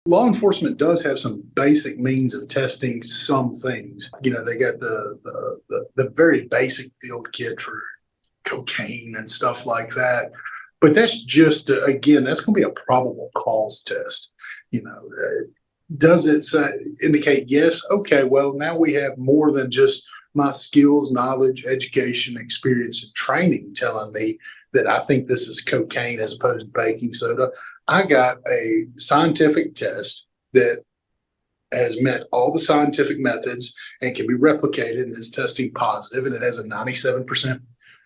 law enforcement does have some basic means of testing some things. You know, they got the very basic field kit for cocaine and stuff like that. But that's just, again, that's going to be a probable cause test. You know, does it indicate yes? Okay, well, now we have more than just my skills, knowledge, education, experience, and training telling me that I think this is cocaine as opposed to baking soda. I got a scientific test that has met all the scientific methods and can be replicated and is testing positive, and it has a 97%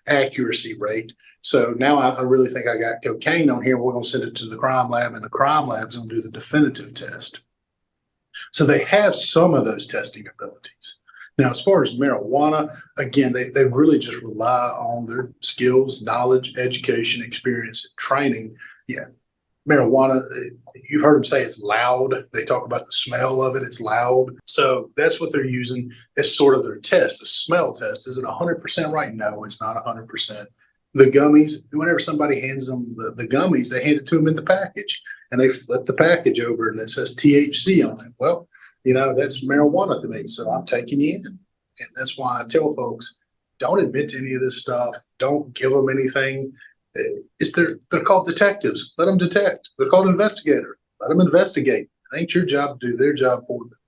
accuracy rate. So now I really think I got cocaine on here. We're going to send it to the crime lab, and the crime lab's going to do the definitive test. So they have some of those testing abilities. Now, as far as marijuana, again, they really just rely on their skills, knowledge, education, experience, training. Yeah, marijuana, you've heard them say it's loud. They talk about the smell of it. It's loud. So that's what they're using as sort of their test, the smell test. Is it 100% right? No, it's not 100%. The gummies, whenever somebody hands them the gummies, they hand it to them in the package and they flip the package over and it says THC on it. Well, you know, that's marijuana to me. So I'm taking you in. And that's why I tell folks, don't admit to any of this stuff. Don't give them anything. They're called detectives. Let them detect. They're called investigators. Let them investigate. It ain't your job to do their job for them.